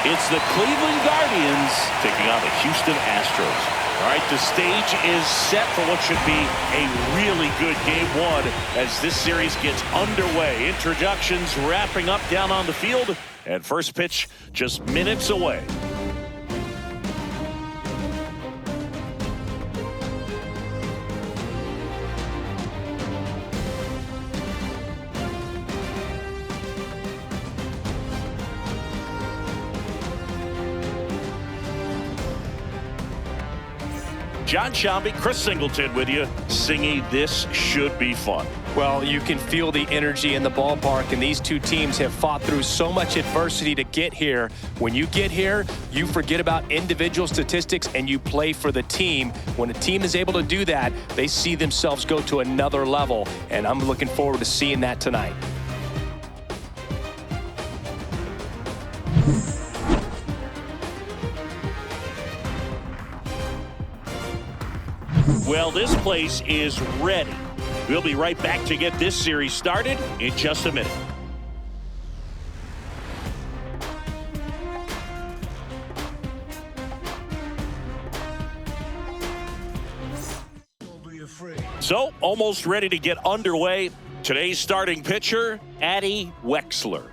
It's the Cleveland Guardians taking on the Houston Astros. All right, the stage is set for what should be a really good game one as this series gets underway. Introductions wrapping up down on the field, and first pitch just minutes away. John Shambi, Chris Singleton with you. Singy, this should be fun. Well, you can feel the energy in the ballpark, and these two teams have fought through so much adversity to get here. When you get here, you forget about individual statistics and you play for the team. When a team is able to do that, they see themselves go to another level, and I'm looking forward to seeing that tonight. Well, this place is ready. We'll be right back to get this series started in just a minute. So, almost ready to get underway. Today's starting pitcher, Addie Wexler.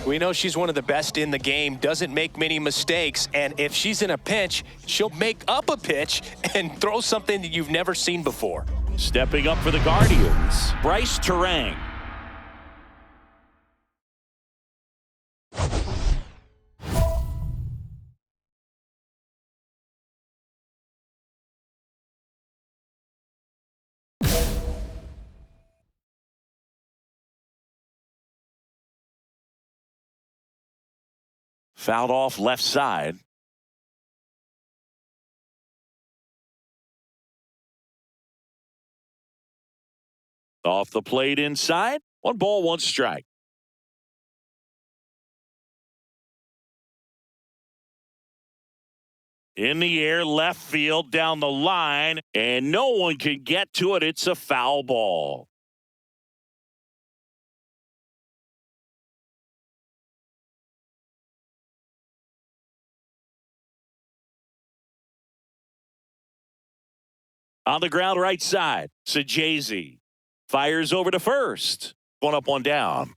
We know she's one of the best in the game, doesn't make many mistakes, and if she's in a pinch, she'll make up a pitch and throw something that you've never seen before. Stepping up for the Guardians, Bryce Terang. Fouled off left side. Off the plate inside. 1 ball, 1 strike. In the air, left field, down the line, and no one can get to it. It's a foul ball. On the ground right side, Sajazi fires over to first. 1 up, 1 down.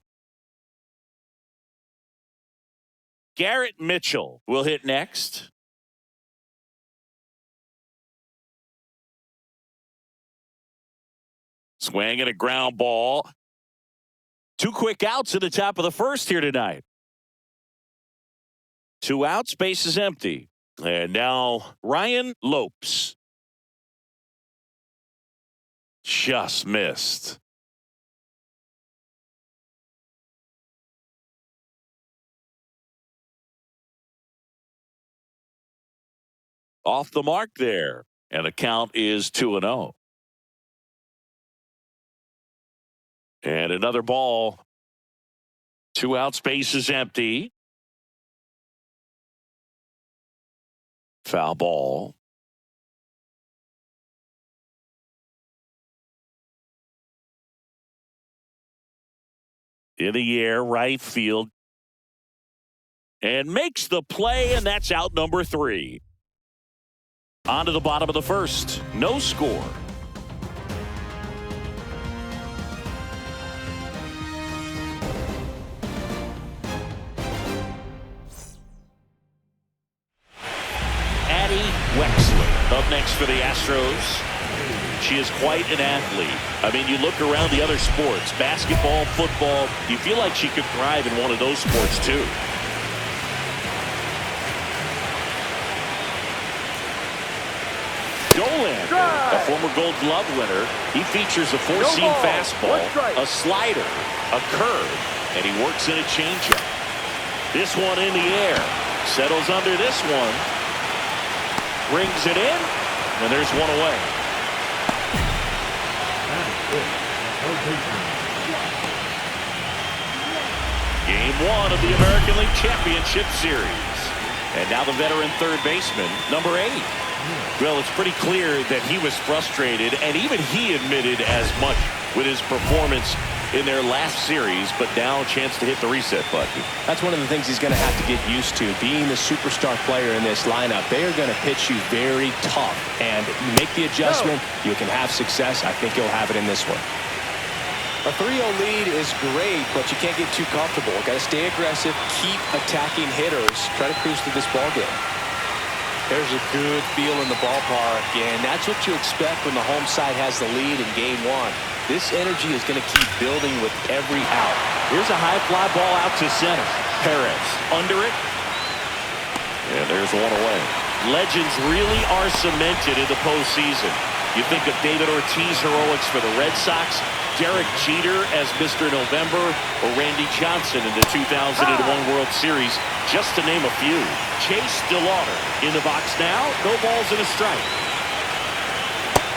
Garrett Mitchell will hit next. Swing and a ground ball. 2 quick outs at the top of the first here tonight. 2 outs, base is empty. And now Ryan Lopes. Just missed. Off the mark there. And the count is 2-0. And another ball. 2 outs, base is empty. Foul ball. In the air, right field. And makes the play, and that's out number 3. On to the bottom of the first. No score. Addie Wexler up next for the Astros. She is quite an athlete. I mean, you look around the other sports, basketball, football, you feel like she could thrive in one of those sports too. Dolan, a former Gold Glove winner, he features a 4-seam fastball, a slider, a curve, and he works in a changeup. This one in the air, settles under this one, brings it in, and there's 1 away. Game 1 of the American League Championship Series. And now the veteran third baseman, number 8. Well, it's pretty clear that he was frustrated, and even he admitted as much with his performance in their last series, but now a chance to hit the reset button. That's one of the things he's going to have to get used to. Being the superstar player in this lineup, they are going to pitch you very tough. And you make the adjustment, you can have success. I think he'll have it in this one. A 3-0 lead is great, but you can't get too comfortable. Got to stay aggressive, keep attacking hitters, try to cruise through this ball game. There's a good feel in the ballpark, and that's what you expect when the home side has the lead in game one. This energy is going to keep building with every out. Here's a high fly ball out to center. Perez under it. And there's one away. Legends really are cemented in the postseason. You think of David Ortiz heroics for the Red Sox, Derek Jeter as Mr. November, or Randy Johnson in the 2001 World Series, just to name a few. Chase DeLauder in the box now. No balls and a strike.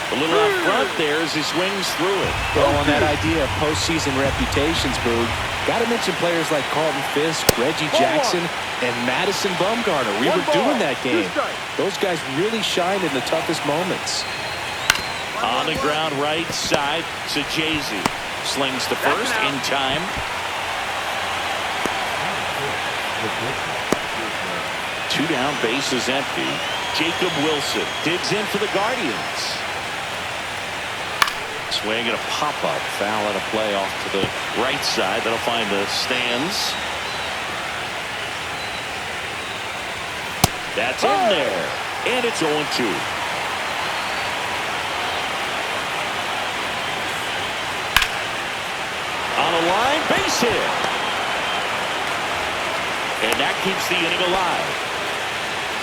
A little out front there as he swings through it. Well, on that idea of postseason reputations, Boog, got to mention players like Carlton Fisk, Reggie Jackson, and Madison Bumgarner. We were doing that game. Those guys really shined in the toughest moments. On the ground right side, Sajazi slings to first in time. Two down, base is empty. Jacob Wilson digs in for the Guardians. Swing and a pop-up foul at a play off to the right side. That'll find the stands. That's in there, and it's 0-2. On a line, base hit. And that keeps the inning alive.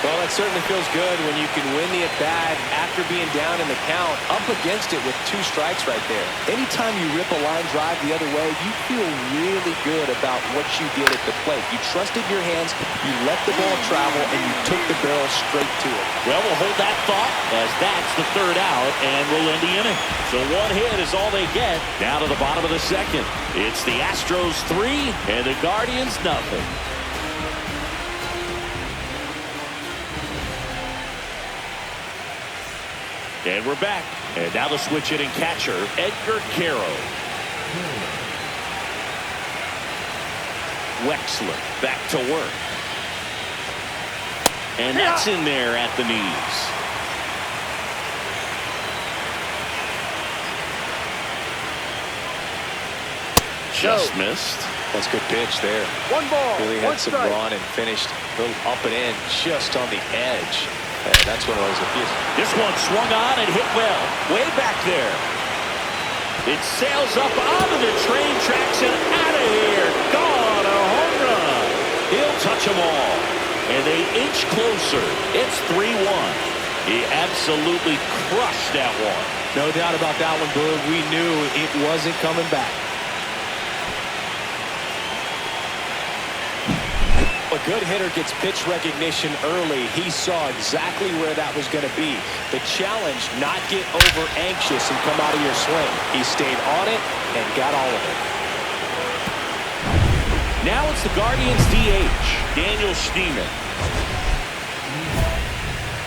Well, that certainly feels good when you can win the at-bat after being down in the count, up against it with 2 strikes right there. Anytime you rip a line drive the other way, you feel really good about what you did at the plate. You trusted your hands, you let the ball travel, and you took the barrel straight to it. Well, we'll hold that thought as that's the 3rd out, and we'll end the inning. So 1 hit is all they get. Down to the bottom of the 2nd. It's the Astros 3 and the Guardians nothing. And we're back. And now the switch hitting catcher, Edgar Caro. Wexler back to work. And that's in there at the knees. Just missed. That's a good pitch there. 1 ball. Really had some run and finished a little up and in, just on the edge. And that's one of those abuse. This one swung on and hit well. Way back there. It sails up onto the train tracks and out of here. Gone, a home run. He'll touch them all. And they inch closer. It's 3-1. He absolutely crushed that one. No doubt about that one, Boog. We knew it wasn't coming back. A good hitter gets pitch recognition early. He saw exactly where that was going to be. The challenge, not get over anxious and come out of your swing. He stayed on it and got all of it. Now it's the Guardians DH, Daniel Schneemann.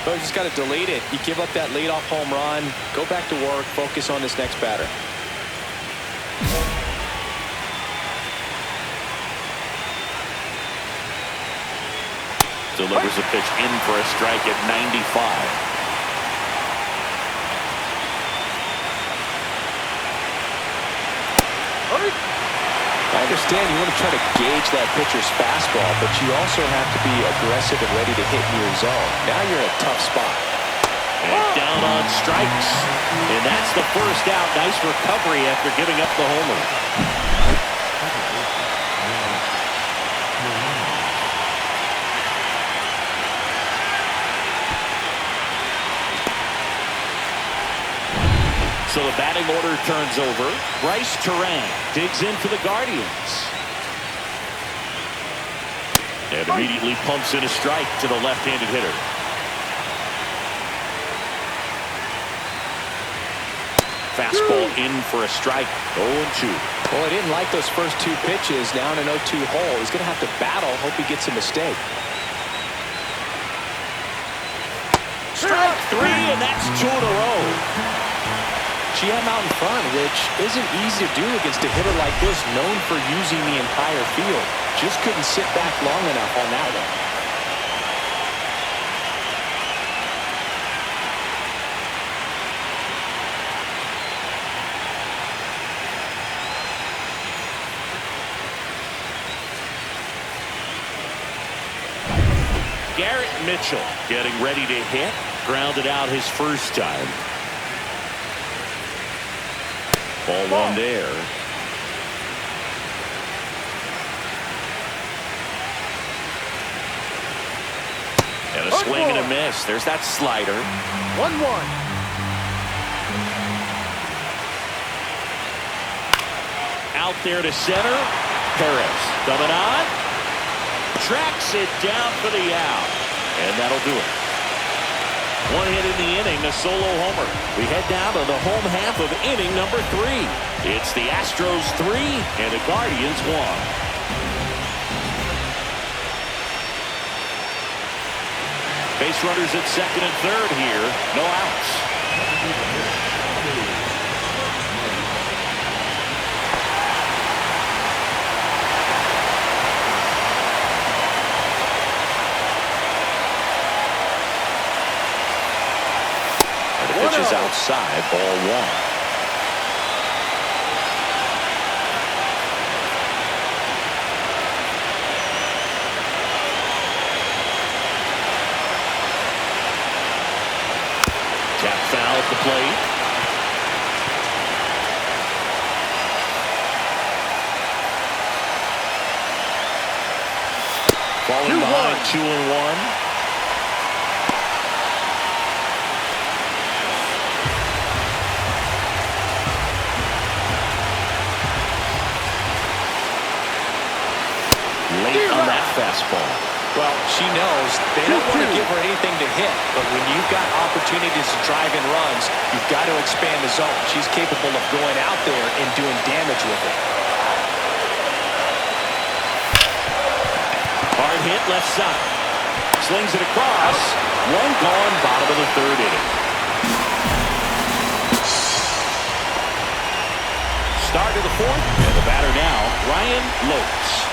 So you just got to delete it. You give up that leadoff home run, go back to work, focus on this next batter. Delivers a pitch in for a strike at 95. I understand you want to try to gauge that pitcher's fastball, but you also have to be aggressive and ready to hit in your zone. Now you're in a tough spot. And down on strikes. And that's the 1st out. Nice recovery after giving up the homer. So the batting order turns over. Bryce Terang digs in for the Guardians. And immediately pumps in a strike to the left-handed hitter. Fastball in for a strike. 0-2. Well, I didn't like those first 2 pitches. Now in an 0-2 hole. He's going to have to battle. Hope he gets a mistake. Strike 3, and that's 2 in a row. She had him out in front, which isn't easy to do against a hitter like this, known for using the entire field. Just couldn't sit back long enough on that one. Garrett Mitchell getting ready to hit. Grounded out his first time. Ball one there. And a swing and a miss. There's that slider. 1-1. Out there to center. Perez coming on. Tracks it down for the out. And that'll do it. One hit in the inning, a solo homer. We head down to the home half of inning number 3. It's the Astros 3 and the Guardians 1. Base runners at second and third here. No outs. Pitch is outside, ball one. Tap foul at the plate. Falling behind 2-1. Late on that fastball. Well, she knows they don't want to give her anything to hit, but when you've got opportunities to drive in runs, you've got to expand the zone. She's capable of going out there and doing damage with it. Hard hit left side. Slings it across. One gone, bottom of the third inning. Start of the fourth, and the batter now, Ryan Lopes.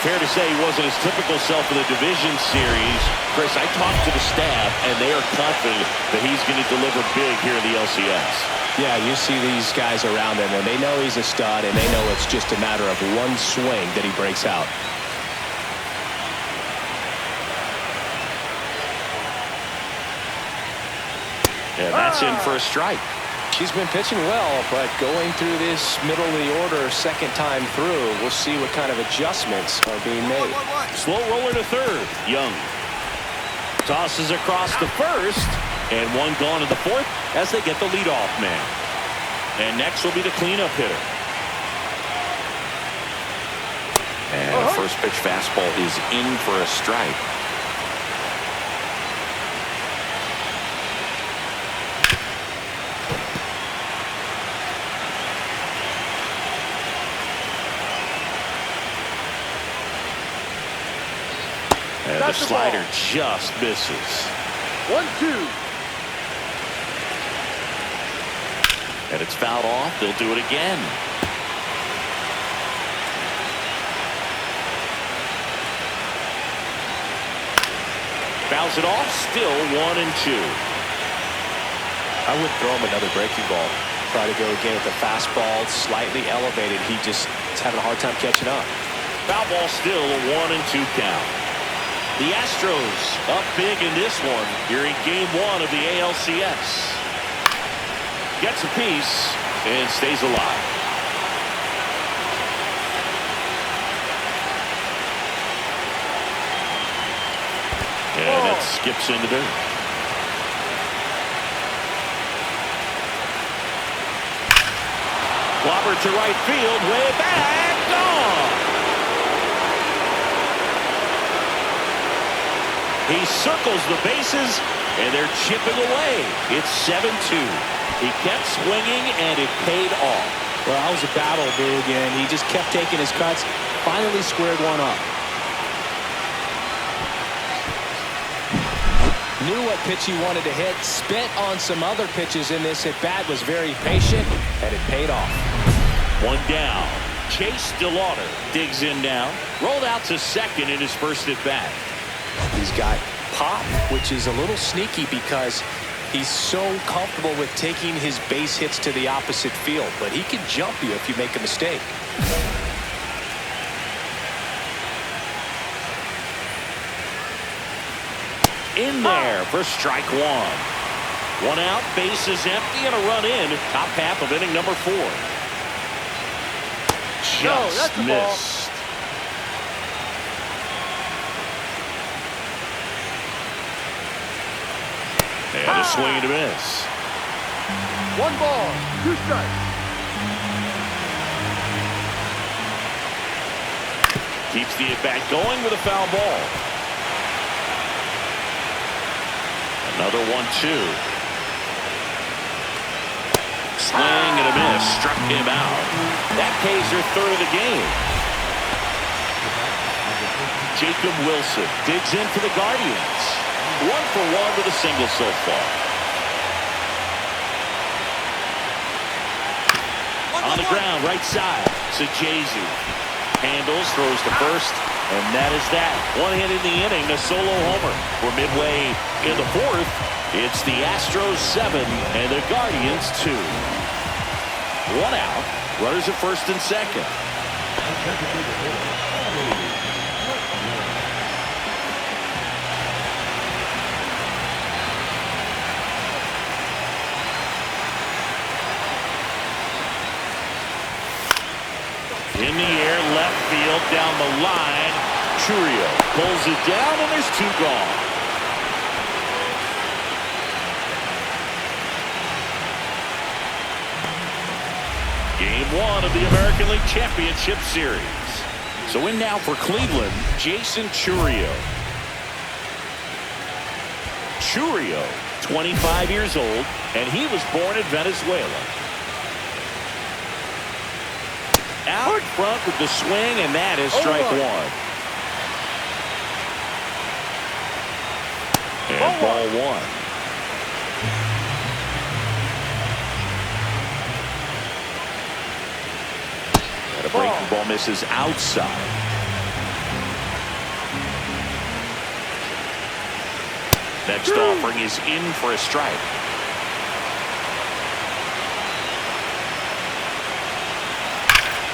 Fair to say he wasn't his typical self in the division series. Chris, I talked to the staff, and they are confident that he's going to deliver big here in the LCS. Yeah, you see these guys around him, and they know he's a stud, and they know it's just a matter of one swing that he breaks out. And that's in for a strike. She's been pitching well, but going through this middle of the order second time through, we'll see what kind of adjustments are being made. Slow roller to third. Young tosses across the first, and one gone in the fourth as they get the leadoff man. And next will be the cleanup hitter. And a first pitch fastball is in for a strike. And the slider just misses. 1-2. And it's fouled off. They'll do it again. Fouls it off. Still 1-2. I would throw him another breaking ball. Try to go again with the fastball, slightly elevated. He just is having a hard time catching up. Foul ball still a 1-2 count. The Astros up big in this one here in game 1 of the ALCS. Gets a piece and stays alive. And it skips into dirt. Clobber to right field, way back, gone. He circles the bases, and they're chipping away. It's 7-2. He kept swinging, and it paid off. Well, that was a battle, Boog, and he just kept taking his cuts. Finally squared one up. Knew what pitch he wanted to hit. Spent on some other pitches in this at-bat. Was very patient, and it paid off. One down. Chase DeLauder digs in now. Rolled out to second in his first at-bat. He's got pop, which is a little sneaky because he's so comfortable with taking his base hits to the opposite field. But he can jump you if you make a mistake. In there for strike one. One out, bases empty, and a run in. Top half of inning number 4. Just missed. And a swing and a miss. 1 ball, 2 strikes. Keeps the at-bat going with a foul ball. Another 1-2. Swing and a miss. Struck him out. That pays their third of the game. Jacob Wilson digs in for the Guardians. 1 for 1 with a single so far. On the ground, right side. Sajazi handles, throws to first, and that is that. 1 hit in the inning, a solo homer. We're midway in the 4th. It's the Astros 7 and the Guardians 2. 1 out. Runners at first and second. In the air, left field, down the line. Churio pulls it down, and there's 2 gone. Game 1 of the American League Championship Series. So in now for Cleveland, Jason Churio. Churio, 25 years old, and he was born in Venezuela. Out front with the swing, and that is strike 1. And ball 1. And a breaking ball misses outside. Next offering is in for a strike.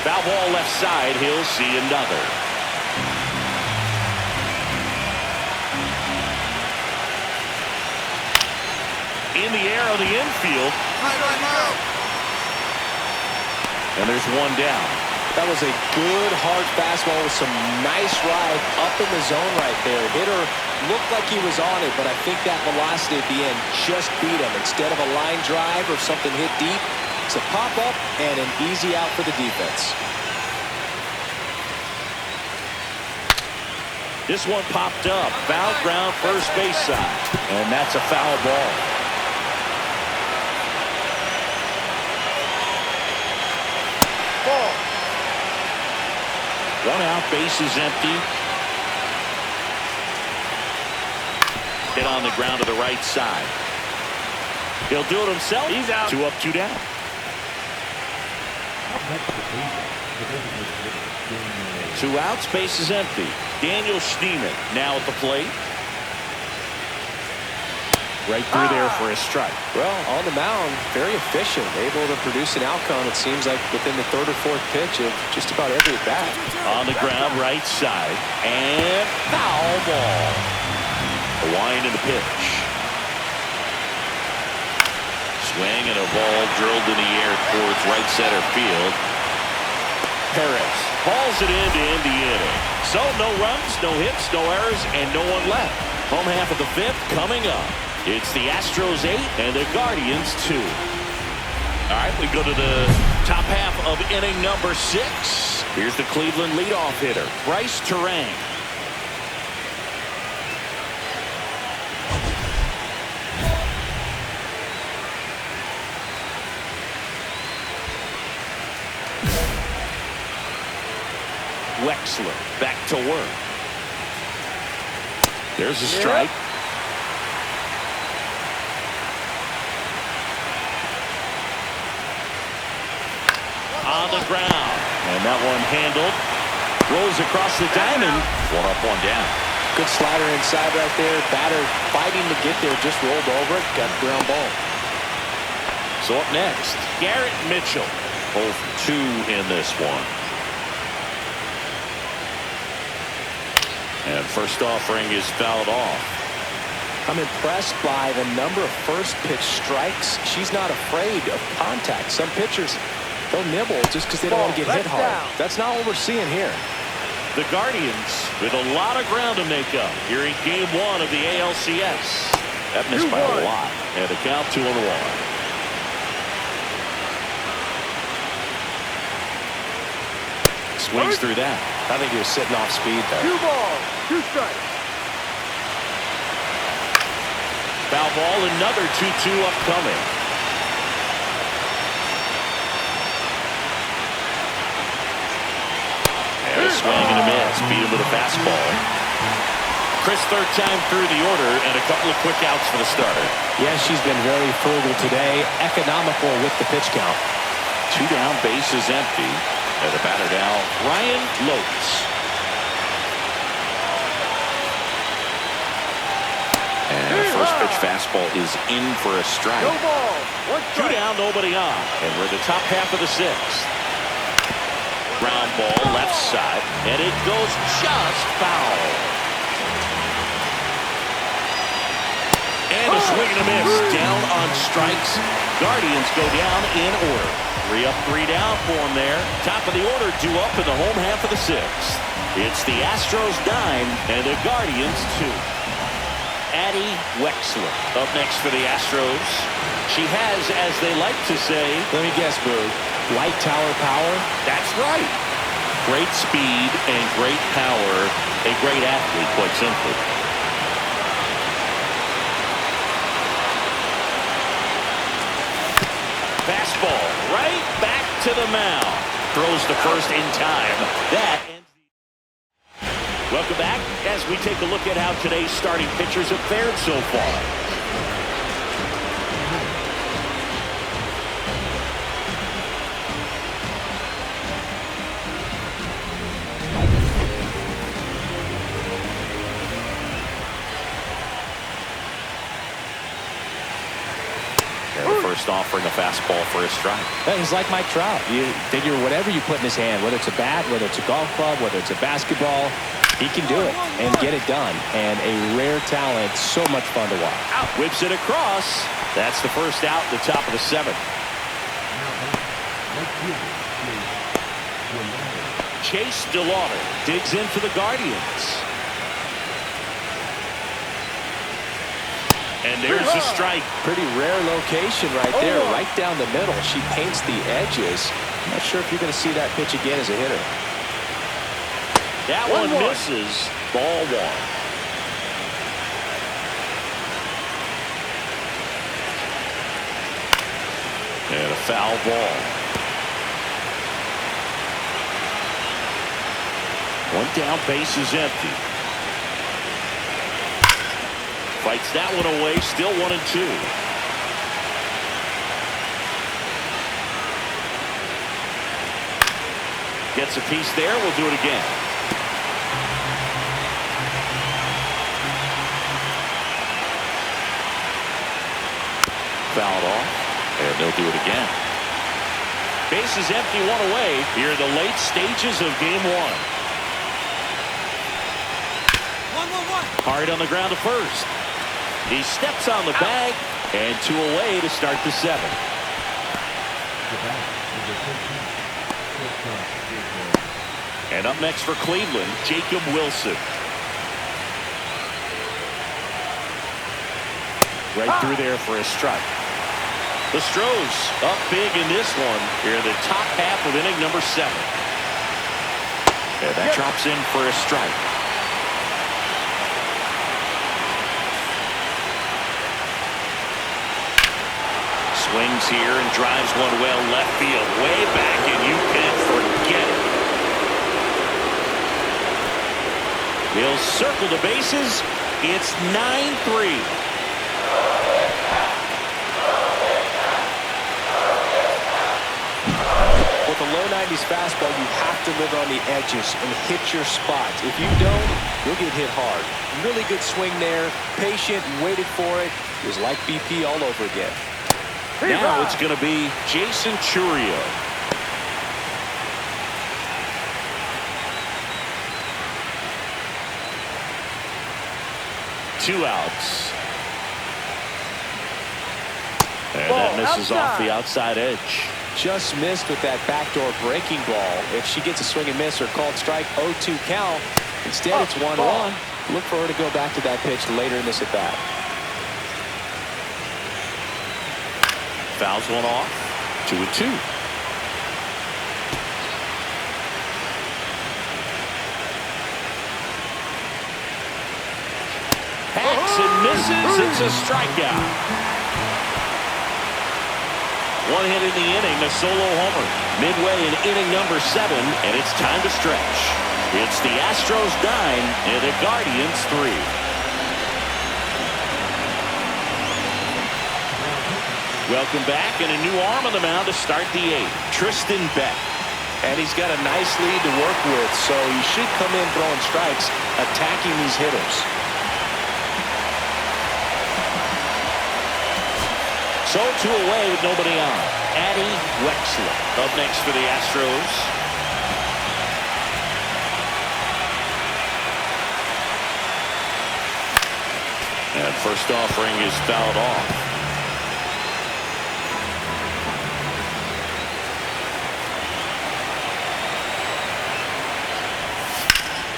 Foul ball left side. He'll see another. In the air on the infield. And there's 1 down. That was a good hard fastball with some nice ride up in the zone right there. Hitter looked like he was on it, but I think that velocity at the end just beat him. Instead of a line drive or something hit deep, it's a pop-up and an easy out for the defense. This one popped up. Foul ground first base side. And that's a foul ball. Ball. 1 out, base is empty. Hit on the ground to the right side. He'll do it himself. He's out. 2 up, 2 down. 2 outs, base is empty. Daniel Schneemann now at the plate. Right through there for a strike. Well, on the mound, very efficient, able to produce an outcome, it seems like, within the 3rd or 4th pitch of just about every bat. On the ground, right side. And foul ball. A wind in the pitch. Swing and a ball drilled in the air towards right center field. Perez hauls it in to end the inning. So no runs, no hits, no errors, and no one left. Home half of the 5th coming up. It's the Astros 8 and the Guardians 2. All right, we go to the top half of inning number 6. Here's the Cleveland leadoff hitter, Bryce Turang. Wexler back to work. There's a strike. the ground. And that one handled. Rolls across the diamond. One up, one down. Good slider inside right there. Batter fighting to get there. Just rolled over it. Got the ground ball. So up next, Garrett Mitchell. 0 for 2 in this one. And first offering is fouled off. I'm impressed by the number of first pitch strikes. She's not afraid of contact. Some pitchers, they'll nibble just because they don't want to get hit hard. That's not what we're seeing here. The Guardians with a lot of ground to make up here in Game 1 of the ALCS. That missed by a lot. And a count 2-1. Swings through that. I think he was sitting off speed there. 2 balls, 2 strikes. Foul ball, another 2-2 upcoming. And a swing and a miss. Beat him with a fastball. Chris, third time through the order, and a couple of quick outs for the starter. Yeah, she's been very frugal today. Economical with the pitch count. 2 down, bases empty. And the batter now, Ryan Lopes. And first pitch fastball is in for a strike. No balls, 1 2 strike. down, nobody on. And we're in the top half of the 6th. Ground ball, left side, and it goes just foul. And a swing and a miss. Down on strikes. Guardians go down in order. 3 up, 3 down for them there. Top of the order due up in the home half of the 6th. It's the Astros 9 and the Guardians 2. Addie Wexler up next for the Astros. She has, as they like to say, Let me guess, Boo. Light tower power? that's right. Great speed and great power. A great athlete, quite simply. Fastball right back to the mound. Throws the first in time. That ends the... Welcome back as we take a look at how today's starting pitchers have fared so far. First offering a fastball for a strike. He's like Mike Trout. You figure whatever you put in his hand, whether it's a bat, whether it's a golf club, whether it's a basketball, he can do it and get it done. And a rare talent, so much fun to watch. Out, whips it across. That's the first out, the top of the 7th. Chase DeLauder digs in for the Guardians. And there's a strike. Pretty rare location right there, right down the middle. She paints the edges. I'm not sure if you're going to see that pitch again as a hitter. That one misses. Ball 1. And a foul ball. 1 down, base is empty. Fights that one away, still 1-2. Gets a piece there, we'll do it again. Fouled off, and they'll do it again. Base is empty, 1 away here in the late stages of Game 1. Hard on the ground to first. He steps on the bag, and 2 away to start the 7th. And up next for Cleveland, Jacob Wilson. Right through there for a strike. The Stros up big in this one here in the top half of inning number 7. And that drops in for a strike. Swings here and drives one well left field, way back, and you can forget it. He'll circle the bases. It's 9-3. With a low 90 Sharpie's fastball, you have to live on the edges and hit your spots. If you don't, you'll get hit hard. Really good swing there. Patient, waited for it. It was like BP all over again. Now it's going to be Jason Churio. Two outs. And that misses off the outside edge. Just missed with that backdoor breaking ball. If she gets a swing and miss or called strike, 0-2 count. Instead, it's 1-1. Look for her to go back to that pitch later in this at bat. Fouls one off. 2-2. Hacks and misses. It's a strikeout. One hit in the inning, a solo homer. Midway in inning number 7, and it's time to stretch. It's the Astros 9 and the Guardians 3. Welcome back, and a new arm on the mound to start the 8th. Tristan Beck. And he's got a nice lead to work with, so he should come in throwing strikes, attacking these hitters. So 2 away with nobody on. Addie Wexler up next for the Astros. And first offering is fouled off.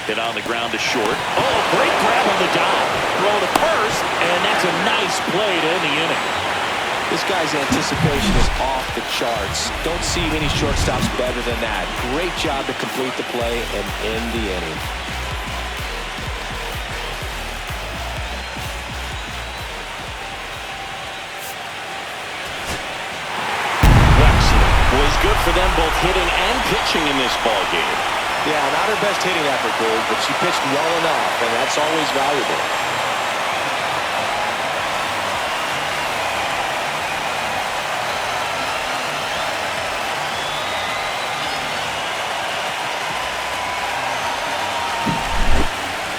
Hit on the ground to short. Oh, great grab on the dive. Throw to first, and that's a nice play to end the inning. This guy's anticipation is off the charts. Don't see many shortstops better than that. Great job to complete the play and end the inning. Wexler was good for them both hitting and pitching in this ball game. Yeah, not her best hitting effort, Big, but she pitched well enough, and that's always valuable.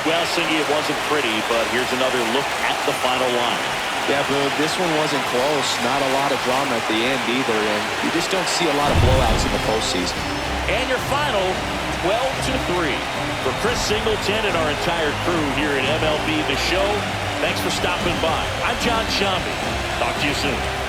Well, Cindy, it wasn't pretty, but here's another look at the final line. Yeah, Boog, this one wasn't close. Not a lot of drama at the end either, and you just don't see a lot of blowouts in the postseason. And your final, 12-3. For Chris Singleton and our entire crew here at MLB The Show, thanks for stopping by. I'm John Shambi. Talk to you soon.